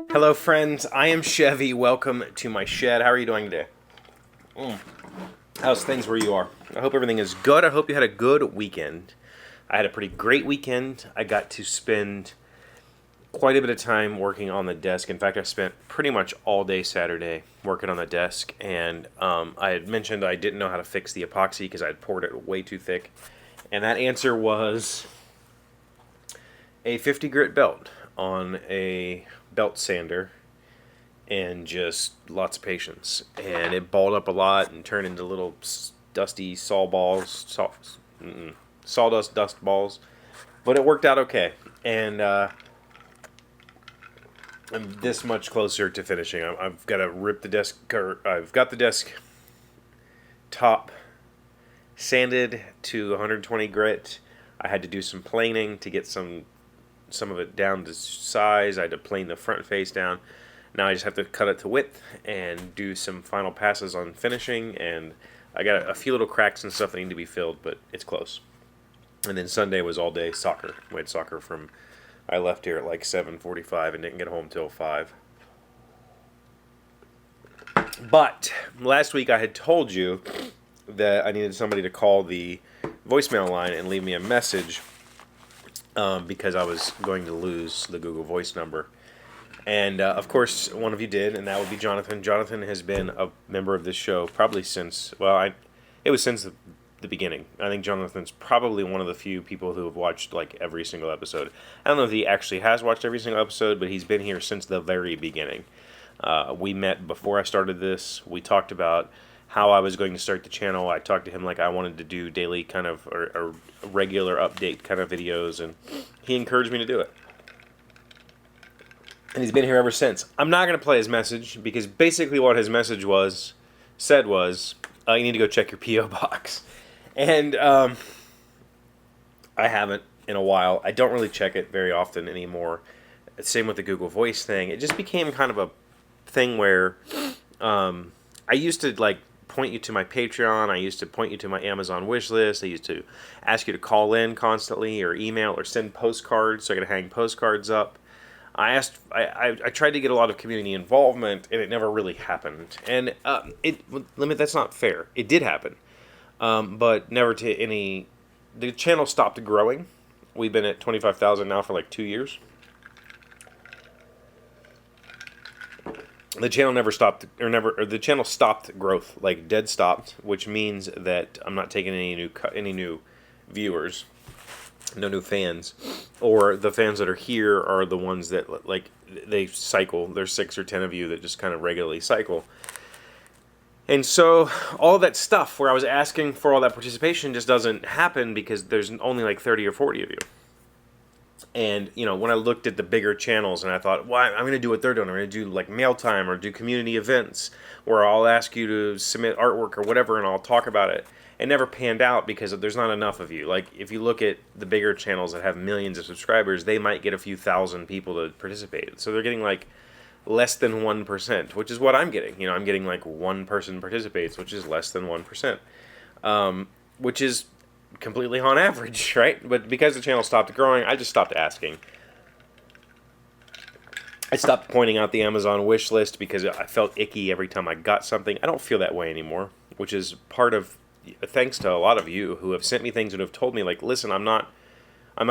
Hello, friends. I am Chevee. Welcome to my shed. How are you doing today? How's things where you are? I hope everything is good. I hope you had a good weekend. I had a pretty great weekend. I got to spend quite a bit of time working on the desk. In fact, I spent pretty much all day Saturday working on the desk. And I had mentioned I didn't know how to fix the epoxy because I had poured it way too thick. And that answer was a 50 grit belt on a belt sander and just lots of patience. And it balled up a lot and turned into little dusty sawdust dust balls. But it worked out okay. And I'm this much closer to finishing. I've got to rip the desk, I've got the desk top sanded to 120 grit. I had to do some planing to get some of it down to size. I had to plane the front face down. Now I just have to cut it to width and do some final passes on finishing, and I got a few little cracks and stuff that need to be filled, but it's close. And then Sunday was all day soccer. We had soccer from, I left here at like 7:45 and didn't get home till 5. But last week I had told you that I needed somebody to call the voicemail line and leave me a message because I was going to lose the Google Voice number. And, of course, one of you did, and that would be Jonathan. Jonathan has been a member of this show probably since, it was since the beginning. I think Jonathan's probably one of the few people who have watched, like, every single episode. I don't know if he actually has watched every single episode, but he's been here since the very beginning. We met before I started this. We talked about how I was going to start the channel. I talked to him like I wanted to do daily kind of, or regular update kind of videos, and he encouraged me to do it. And he's been here ever since. I'm not going to play his message, because basically what his message said was, you need to go check your P.O. box. And I haven't in a while. I don't really check it very often anymore. Same with the Google Voice thing. It just became kind of a thing where I used to like point you to my Patreon. I used to point you to my Amazon wish list. I used to ask you to call in constantly or email or send postcards so I could hang postcards up. I tried to get a lot of community involvement, and it never really happened. And that's not fair. It did happen, but never to any. The channel stopped growing. We've been at 25,000 now for like 2 years. The channel never stopped, or the channel stopped growth, like dead stopped, which means that I'm not taking any new viewers, no new fans, or the fans that are here are the ones that like they cycle. There's 6 or 10 of you that just kind of regularly cycle, and so all that stuff where I was asking for all that participation just doesn't happen because there's only like 30 or 40 of you. And, you know, when I looked at the bigger channels and I thought, well, I'm going to do what they're doing. I'm going to do like mail time or do community events where I'll ask you to submit artwork or whatever and I'll talk about it. It never panned out because there's not enough of you. Like, if you look at the bigger channels that have millions of subscribers, they might get a few thousand people to participate. So they're getting like less than 1%, which is what I'm getting. You know, I'm getting like one person participates, which is less than 1%, which is completely on average, right? But because the channel stopped growing, I just stopped asking. I stopped pointing out the Amazon wish list because I felt icky every time I got something. I don't feel that way anymore, which is part of thanks to a lot of you who have sent me things and have told me like, listen, I'm not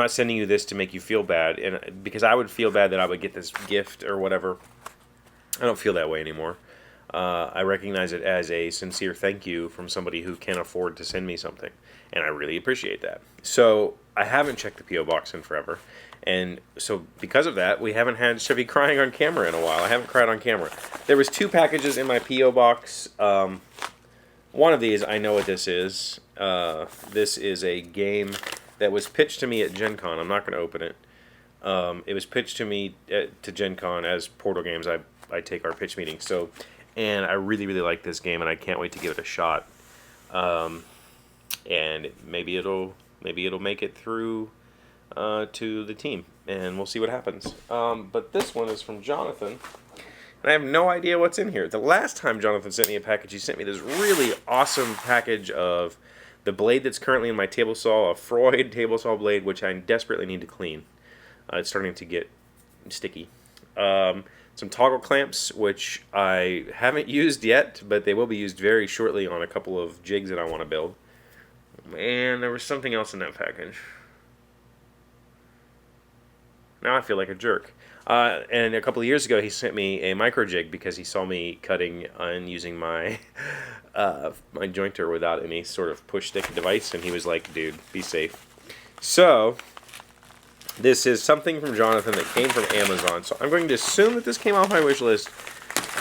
sending you this to make you feel bad, and because I would feel bad that I would get this gift or whatever. I don't feel that way anymore. I recognize it as a sincere thank you from somebody who can afford to send me something, and I really appreciate that. So I haven't checked the P.O. box in forever, and so because of that, we haven't had Chevee crying on camera in a while. I haven't cried on camera. There was 2 packages in my P.O. box. One of these, I know what this is. This is a game that was pitched to me at Gen Con. I'm not going to open it. It was pitched to me to Gen Con as Portal Games. I take our pitch meetings. So, and I really, really like this game, and I can't wait to give it a shot. And maybe it'll make it through to the team, and we'll see what happens. But this one is from Jonathan, and I have no idea what's in here. The last time Jonathan sent me a package, he sent me this really awesome package of the blade that's currently in my table saw, a Freud table saw blade, which I desperately need to clean. It's starting to get sticky. some toggle clamps, which I haven't used yet, but they will be used very shortly on a couple of jigs that I want to build. And there was something else in that package. Now I feel like a jerk. And a couple of years ago, he sent me a micro jig because he saw me cutting and using my my jointer without any sort of push stick device, and he was like, "Dude, be safe." So this is something from Jonathan that came from Amazon. So I'm going to assume that this came off my wish list,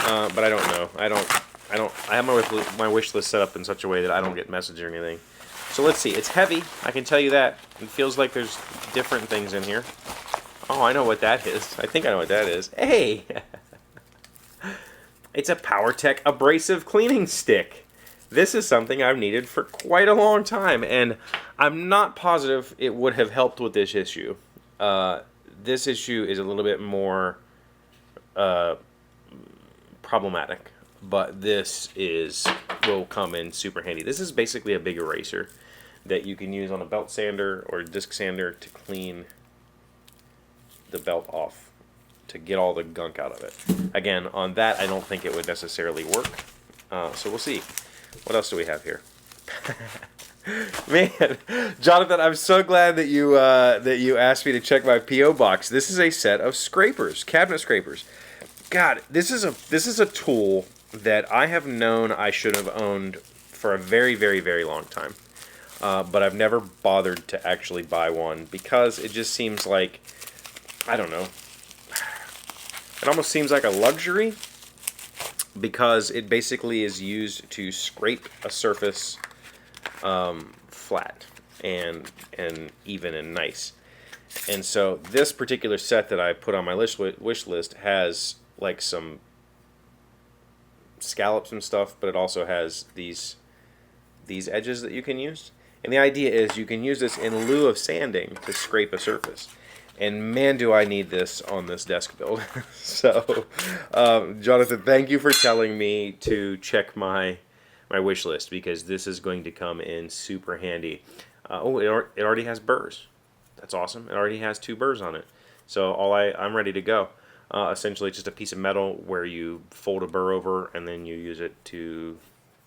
but I don't know. I have my wish list set up in such a way that I don't get messages or anything. So let's see. It's heavy. I can tell you that. It feels like there's different things in here. Oh, I know what that is. I think I know what that is. Hey! It's a PowerTech abrasive cleaning stick. This is something I've needed for quite a long time, and I'm not positive it would have helped with this issue. This issue is a little bit more problematic, but this will come in super handy. This is basically a big eraser that you can use on a belt sander or disc sander to clean the belt off, to get all the gunk out of it. Again, on that, I don't think it would necessarily work. So we'll see. What else do we have here? Man, Jonathan, I'm so glad that you asked me to check my P.O. box. This is a set of scrapers, cabinet scrapers. God, this is a tool that I have known I should have owned for a very, very, very long time. But I've never bothered to actually buy one because it just seems like, I don't know, it almost seems like a luxury because it basically is used to scrape a surface flat and even and nice. And so this particular set that I put on my wish list has like some scallops and stuff, but it also has these edges that you can use. And the idea is you can use this in lieu of sanding to scrape a surface. And man, do I need this on this desk build. So, Jonathan, thank you for telling me to check my wish list because this is going to come in super handy. Oh, it already has burrs. That's awesome. It already has 2 burrs on it. So I'm ready to go. Essentially, just a piece of metal where you fold a burr over and then you use it to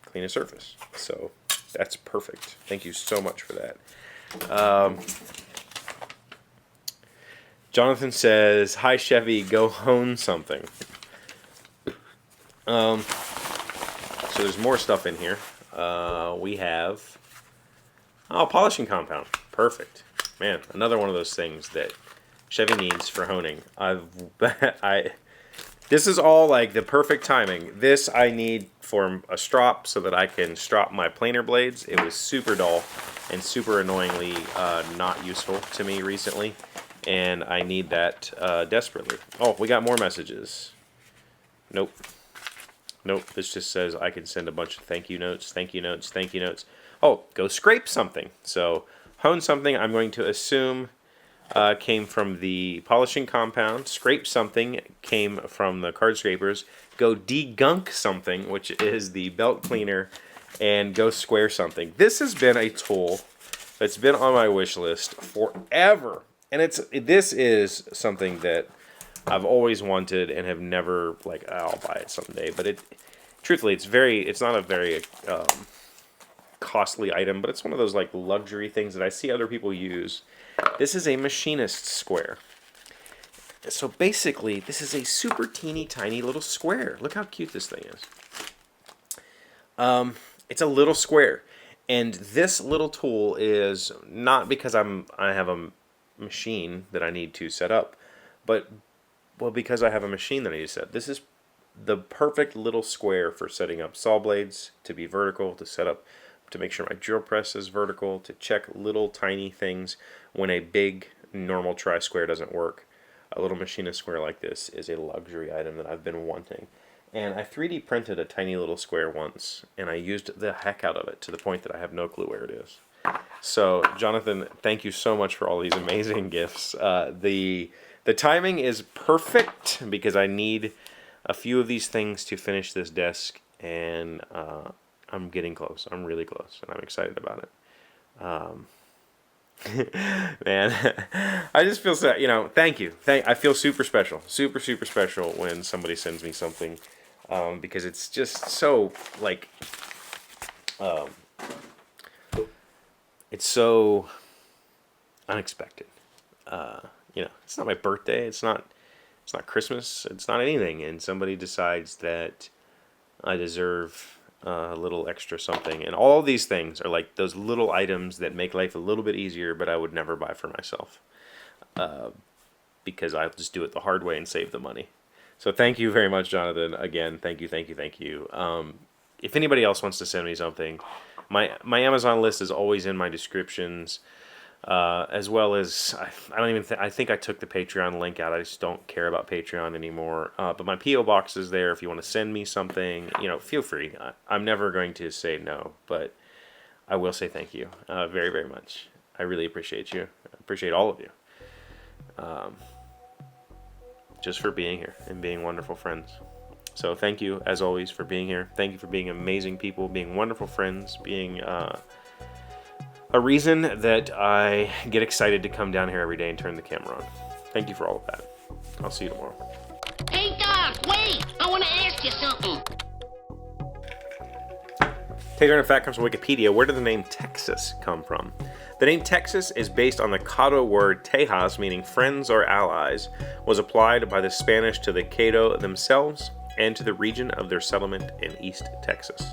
clean a surface. So that's perfect. Thank you so much for that. Jonathan says, "Hi Chevee, go hone something." So there's more stuff in here. We have polishing compound. Perfect. Man, another one of those things that Chevee needs for honing. This is all like the perfect timing. This I need for a strop so that I can strop my planer blades. It was super dull and super annoyingly not useful to me recently. And I need that desperately. Oh, we got more messages. Nope. This just says I can send a bunch of thank you notes, thank you notes, thank you notes. Oh, go scrape something. So hone something, I'm going to assume came from the polishing compound. Scrape something came from the card scrapers. Go degunk something, which is the belt cleaner. And go square something. This has been a tool that's been on my wish list forever. And this is something that I've always wanted and have never, like, I'll buy it someday. But truthfully, it's not a very costly item, but it's one of those like luxury things that I see other people use. This is a machinist square. So basically, this is a super teeny tiny little square. Look how cute this thing is. It's a little square. And this little tool is not because I have a machine that I need to set up, but because I have a machine that I need to set. This is the perfect little square for setting up saw blades to be vertical, to make sure my drill press is vertical, to check little tiny things when a big normal tri-square doesn't work. A little machinist square like this is a luxury item that I've been wanting. And I 3D printed a tiny little square once, and I used the heck out of it to the point that I have no clue where it is. So, Jonathan, thank you so much for all these amazing gifts. The timing is perfect because I need a few of these things to finish this desk, and I'm getting close. I'm really close, and I'm excited about it. Man, I just feel so, thank you. I feel super special, super, super special when somebody sends me something, because it's just so, like, um, it's so unexpected. It's not my birthday. It's not Christmas. It's not anything. And somebody decides that I deserve a little extra something. And all these things are like those little items that make life a little bit easier, but I would never buy for myself, because I'll just do it the hard way and save the money. So thank you very much, Jonathan. Again, thank you, thank you, thank you. If anybody else wants to send me something, my Amazon list is always in my descriptions. As well as I don't even I think I took the Patreon link out. I just don't care about Patreon anymore. But my PO box is there. If you want to send me something, feel free. I'm never going to say no, but I will say thank you very, very much. I really appreciate you. I appreciate all of you, just for being here and being wonderful friends. So thank you as always for being here. Thank you for being amazing people, being wonderful friends, being a reason that I get excited to come down here every day and turn the camera on. Thank you for all of that. I'll see you tomorrow. Hey, Doc, wait! I want to ask you something. Taylor and Fact comes from Wikipedia. Where did the name Texas come from? The name Texas is based on the Caddo word Tejas, meaning friends or allies, was applied by the Spanish to the Caddo themselves and to the region of their settlement in East Texas.